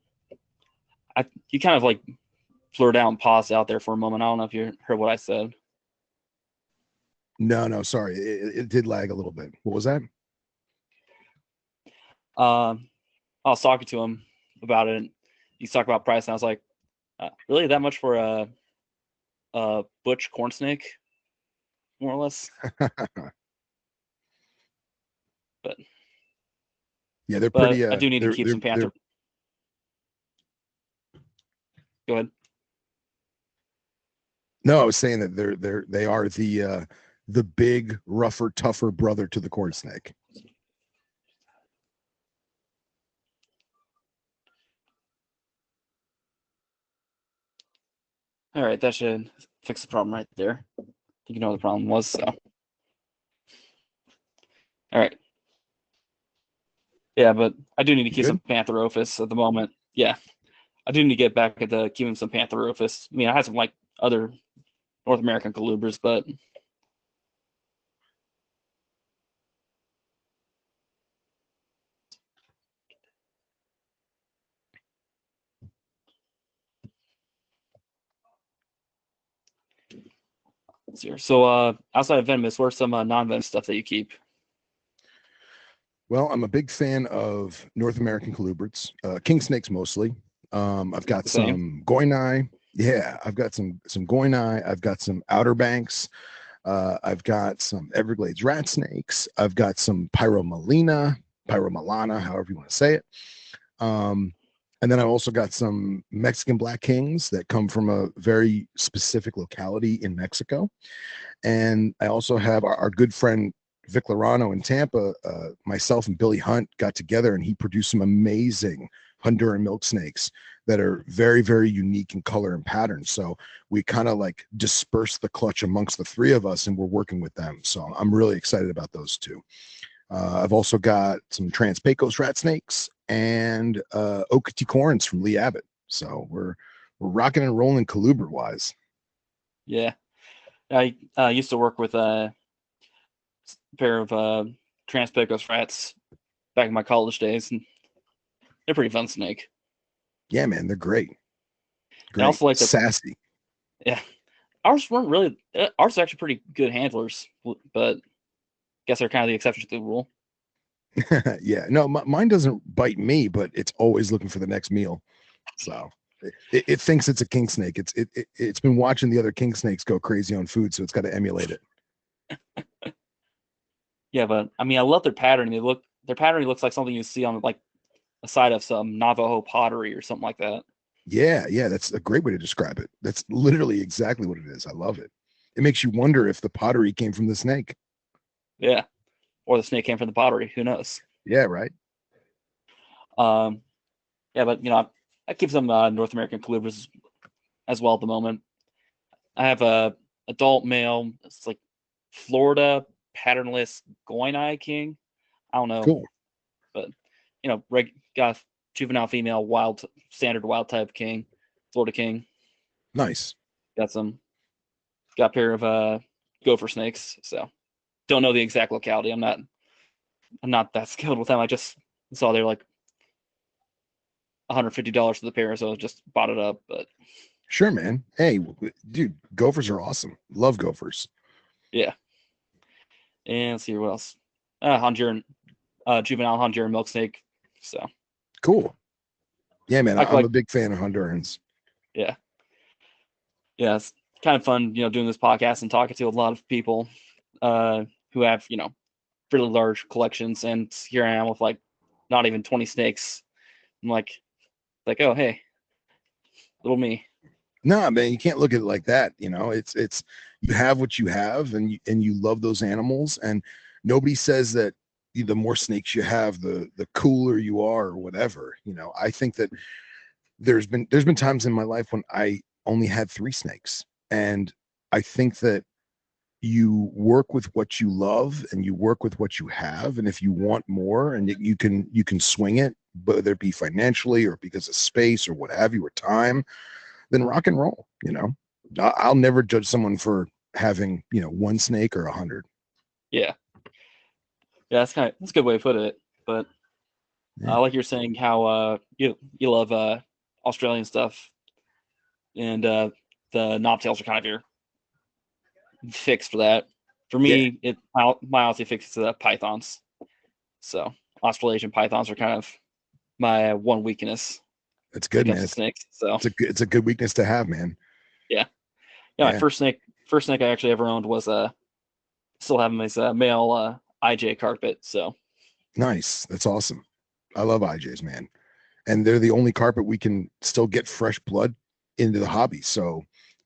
kind of like blurred out and paused out there for a moment. I don't know if you heard what I said. No, sorry. It did lag a little bit. What was that? I was talking to him about it, and he's talking about price, and I was like, really, that much for a butch corn snake, more or less? But yeah, they're pretty. I do need to keep some panther. Go ahead. No, I was saying that they are the big, rougher, tougher brother to the corn snake. All right, that should fix the problem right there. I think you know what the problem was. So, all right. Yeah, but I do need to keep some Pantherophis at the moment. Yeah, I do need to get back at keeping some Pantherophis. I mean, I had some like other North American colubers, but so outside of venomous, what's some non-venomous stuff that you keep? Well, I'm a big fan of North American colubrids, king snakes mostly. I've got some goinai. Yeah, I've got some goinai. I've got some Outer Banks. I've got some Everglades rat snakes. I've got some pyromelana, however you want to say it. And then I've also got some Mexican black kings that come from a very specific locality in Mexico. And I also have our good friend Vic Lorano in Tampa. Myself and Billy Hunt got together, and he produced some amazing Honduran milk snakes that are very, very unique in color and pattern. So we kind of like dispersed the clutch amongst the three of us, and we're working with them. So I'm really excited about those two. I've also got some Trans-Pecos rat snakes and Okatee corns from Lee Abbott. So we're rocking and rolling colubrid wise. Yeah, I used to work with a pair of Trans-Pecos rats back in my college days, and they're pretty fun snake. Yeah, man, they're great. Great. I also like sassy. Yeah, ours weren't really. Ours are actually pretty good handlers, but I guess they're kind of the exception to the rule. Yeah, no, mine doesn't bite me, but it's always looking for the next meal. So it thinks it's a king snake. It's been watching the other king snakes go crazy on food, so it's got to emulate it. Yeah, but I mean, I love their pattern. Their pattern looks like something you see on like a side of some Navajo pottery or something like that. Yeah, that's a great way to describe it. That's literally exactly what it is. I love it. It makes you wonder if the pottery came from the snake. Yeah, or the snake came from the pottery. Who knows? Yeah, right. Yeah, but I keep some North American colubrids as well at the moment. I have a adult male. It's like Florida patternless goinai king. I don't know, cool. But got juvenile female standard wild type king, Florida king. Nice. Got a pair of gopher snakes. So don't know the exact locality. I'm not that skilled with them. I just saw they're like $150 for the pair, so I just bought it up. But sure, man. Hey, dude, gophers are awesome. Love gophers. Yeah. And let's see what else. Honduran, juvenile Honduran milk snake. So cool. Yeah, man. I'm a big fan of Hondurans. Yeah. Yeah, it's kind of fun, doing this podcast and talking to a lot of people who have, really large collections. And here I am with like not even 20 snakes. I'm like, oh, hey, little me. No, man, you can't look at it like that. It's you have what you have, and you love those animals, and nobody says that the more snakes you have, the cooler you are, or whatever. I think that there's been times in my life when I only had 3 snakes, and I think that you work with what you love and you work with what you have, and if you want more and you can swing it, whether it be financially or because of space or what have you, or time, then rock and roll. I'll never judge someone for having 1 snake or 100. Yeah, yeah, that's a good way to put it. But Yeah. like you're saying, how you love Australian stuff, and the knobtails are kind of your fix for that. For Yeah, me, my Aussie fix is pythons. So Australasian pythons are kind of my one weakness it's when it good, comes man. to snakes. So It's a good weakness to have, man. yeah, my Yeah, first snake I actually ever owned was still having his male IJ carpet. So nice. That's awesome. I love IJs, man, and they're the only carpet we can still get fresh blood into the hobby. So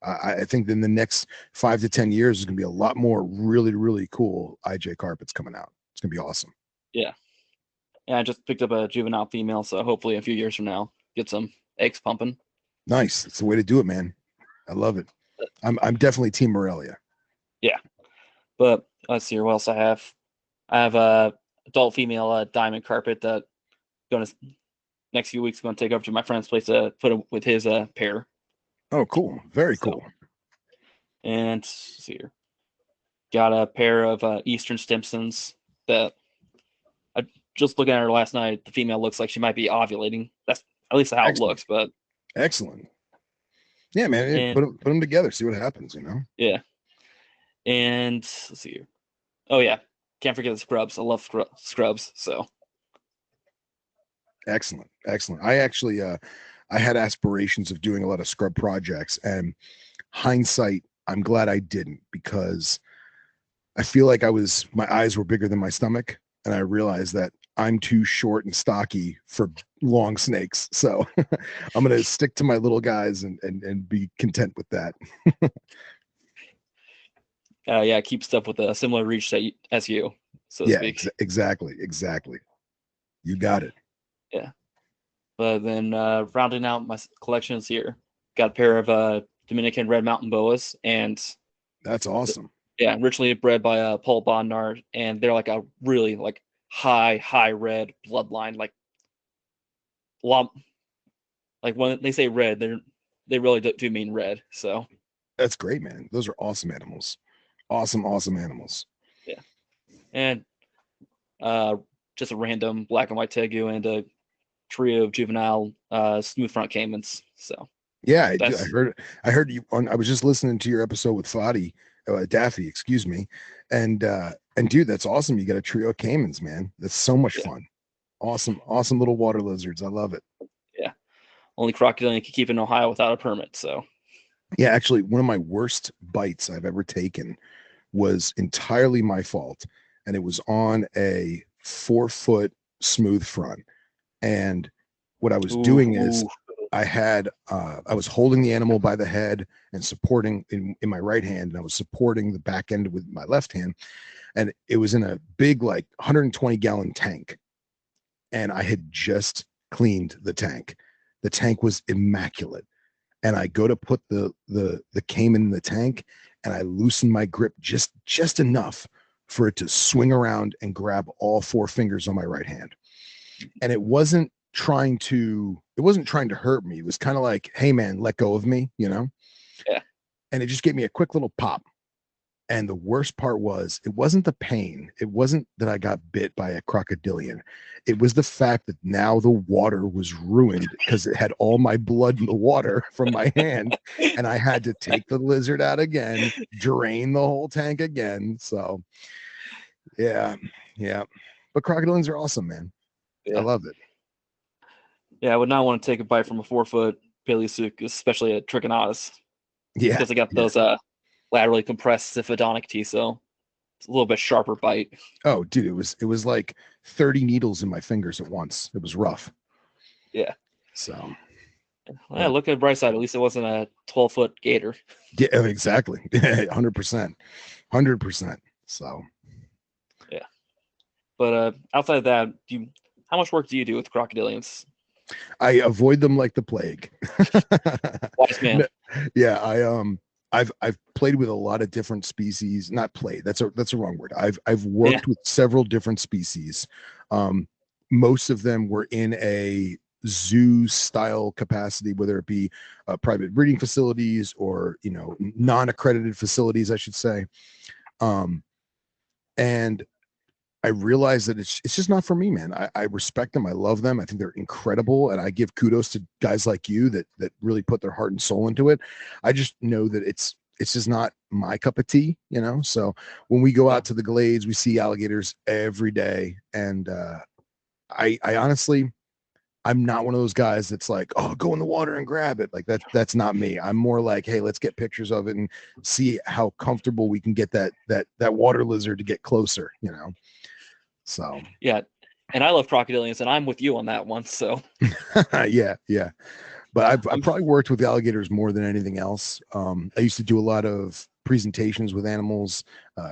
I think in the next 5 to 10 years, there's gonna be a lot more really, really cool IJ carpets coming out. It's gonna be awesome. yeah, I just picked up a juvenile female, so hopefully a few years from now get some eggs pumping. Nice. It's the way to do it, man. I love it. I'm definitely Team Morelia. Yeah, but let's see here. What else I have? I have a adult female diamond carpet that going to next few weeks going to take over to my friend's place to put it with his pair. Oh, cool. Very So, cool. and let's see here, got a pair of Eastern Stimsons that I just looking at her last night. The female looks like she might be ovulating. That's at least how it Excellent. looks. But Excellent. Yeah, man. and Put them together. See what happens. yeah, and let's see here. Oh yeah, can't forget the scrubs. I love scrubs. So Excellent. Excellent. I actually I had aspirations of doing a lot of scrub projects, and hindsight, I'm glad I didn't, because I feel like my eyes were bigger than my stomach, and I realized that I'm too short and stocky for long snakes. So I'm gonna stick to my little guys and be content with that. yeah, keep stuff with a similar reach as you, so to Yeah, speak. exactly. You got it. Yeah. But then rounding out my collections here, got a pair of Dominican red mountain boas, and That's awesome. yeah, originally bred by Paul Bondar, and they're like a really like high red bloodline, like lot, like when they say red, they really do mean red. So That's great, man. Those are awesome animals. Awesome animals. yeah, and uh, just a random black and white tegu and a trio of juvenile smooth front caimans. So Yeah, I that's heard. I heard you on. I was just listening to your episode with Daffy, excuse me, and dude, that's awesome. You got a trio of caimans, man. That's so much yeah, fun. Awesome little water lizards. I love it. yeah. Only crocodile you can keep in Ohio without a permit. So Yeah, actually, one of my worst bites I've ever taken was entirely my fault, and it was on a 4 foot smooth front. And what I was doing is ooh, I was holding the animal by the head and supporting in my right hand, and I was supporting the back end with my left hand. And it was in a big, like 120-gallon tank. And I had just cleaned the tank. The tank was immaculate. And I go to put the caiman in the tank, and I loosen my grip just enough for it to swing around and grab all 4 fingers on my right hand. And it wasn't trying to hurt me. It was kind of like, hey man, let go of me. yeah, And it just gave me a quick little pop. And the worst part was, it wasn't the pain. It wasn't that I got bit by a crocodilian. It was the fact that now the water was ruined because it had all my blood in the water from my hand. And I had to take the lizard out again, drain the whole tank again. So yeah, yeah. But crocodilians are awesome, man. I yeah, love it. yeah. I would not want to take a bite from a 4 foot Paleosuchus, especially a Trichinatus, Yeah, because they got yeah. those laterally compressed Xiphidonic teeth, so it's a little bit sharper bite. Oh, dude, it was like 30 needles in my fingers at once. It was rough. Yeah, So Yeah, look at the bright side. At least it wasn't a 12-foot gator. Yeah, exactly. 100%. 100%. So Yeah. But outside of that, how much work do you do with crocodilians? I avoid them like the plague. Wise man. Yeah, I've played with a lot of different species. Not played. That's a wrong word. I've Yeah. worked with several different species. Um, Most of them were in a zoo style capacity, whether it be private breeding facilities or non-accredited facilities, I should say. And I realize that it's just not for me, man. I respect them. I love them. I think they're incredible, and I give kudos to guys like you that really put their heart and soul into it. I just know that it's just not my cup of tea, So when we go out to the glades, we see alligators every day, and I honestly, I'm not one of those guys that's like, oh, go in the water and grab it. Like that's not me. I'm more like, hey, let's get pictures of it and see how comfortable we can get that water lizard to get closer. So Yeah. And I love crocodilians, and I'm with you on that one. So yeah. But I've probably worked with alligators more than anything else. I used to do a lot of presentations with animals,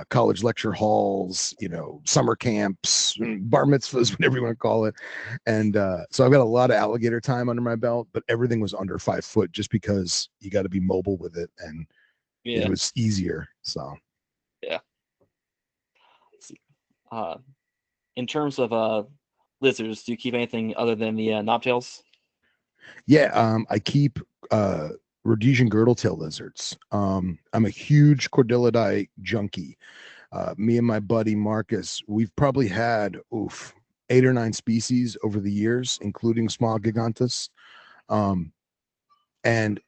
college lecture halls, summer camps, bar mitzvahs, whatever you want to call it. And so I've got a lot of alligator time under my belt, but everything was under 5 foot just because you got to be mobile with it, and it was easier. So yeah. Uh, in terms of lizards, do you keep anything other than the knobtails? yeah, I keep Rhodesian girdle-tail lizards. I'm a huge Cordillidae junkie. Me and my buddy Marcus, we've probably had 8 or 9 species over the years, including small gigantus. And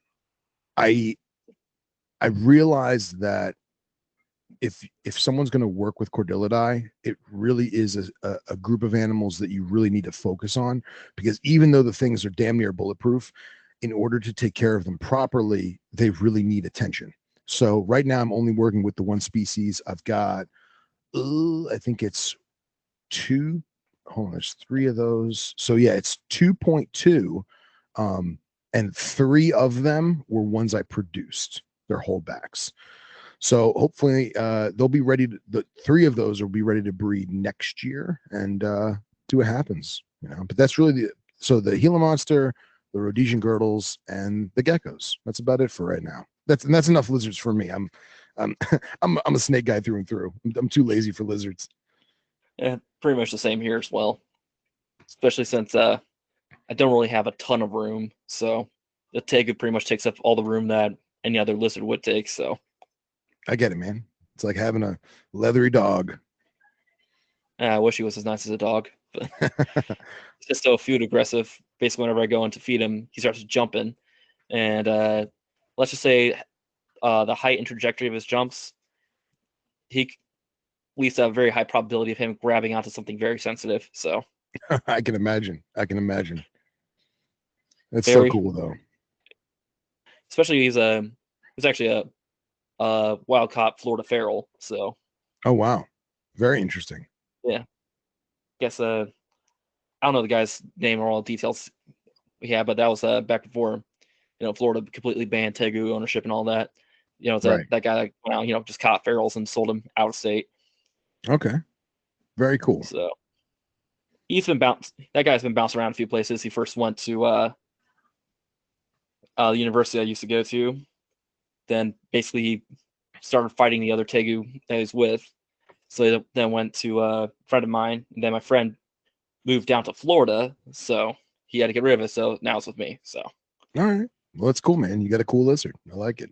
I realized that if someone's going to work with Cordillidae, it really is a group of animals that you really need to focus on, because even though the things are damn near bulletproof, in order to take care of them properly, they really need attention. So right now I'm only working with the one species. I've got I think it's two. Hold on, there's 3 of those. So yeah, it's 2.2. And 3 of them were ones I produced. They're holdbacks. So hopefully they'll be ready the 3 of those will be ready to breed next year, and see what happens. But that's really the Gila monster, the Rhodesian girdles, and the geckos. That's about it for right now. That's enough lizards for me. I'm I'm a snake guy through and through. I'm too lazy for lizards. Yeah, pretty much the same here as well. Especially since I don't really have a ton of room, so the tegu pretty much takes up all the room that any other lizard would take. So I get it, man. It's like having a leathery dog. I wish he was as nice as a dog, but he's just so food aggressive. Basically, whenever I go in to feed him, he starts jumping, and let's just say the height and trajectory of his jumps, he leads to a very high probability of him grabbing onto something very sensitive. So I can imagine. That's so very, cool, though. especially he's actually a wild caught Florida feral. So Oh wow, very interesting. yeah, guess I don't know the guy's name or all the details. Yeah, but that was back before Florida completely banned tegu ownership and all that. It's Right. that guy that went out, just caught ferals and sold them out of state. Okay. Very cool. So he's been bounced. That guy's been bounced around a few places. He first went to the university I used to go to. Then basically he started fighting the other tegu that he's with. So he then went to a friend of mine. And then my friend moved down to Florida, so he had to get rid of it. So now it's with me. So All right. Well, that's cool, man. You got a cool lizard. I like it.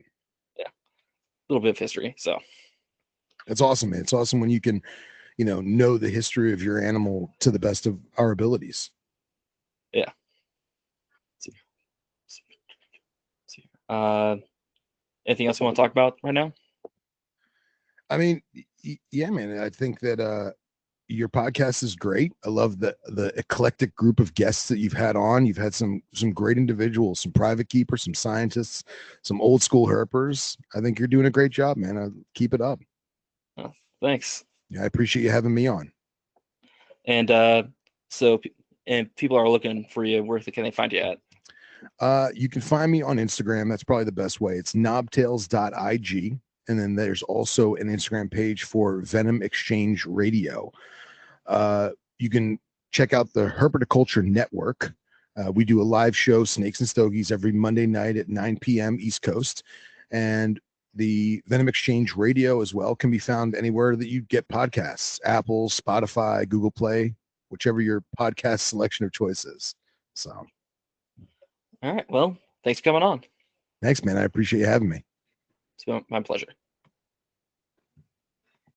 yeah, a little bit of history. So It's awesome, man. It's awesome when you can, know the history of your animal to the best of our abilities. yeah. Uh, anything else you want to talk about right now? I mean, yeah, man. I think that your podcast is great. I love the eclectic group of guests that you've had on. You've had some great individuals, some private keepers, some scientists, some old school herpers. I think you're doing a great job, man. Keep it up. Thanks. Yeah, I appreciate you having me on. And so, and people are looking for you. Where can they find you at? You can find me on Instagram. That's probably the best way. It's knobtails.ig. And then there's also an Instagram page for Venom Exchange Radio. You can check out the Herpetoculture Network. We do a live show, Snakes and Stogies, every Monday night at 9 p.m. East Coast. And the Venom Exchange Radio as well can be found anywhere that you get podcasts, Apple, Spotify, Google Play, whichever your podcast selection of choice is. So, all right. Well, thanks for coming on. Thanks, man. I appreciate you having me. It's been my pleasure.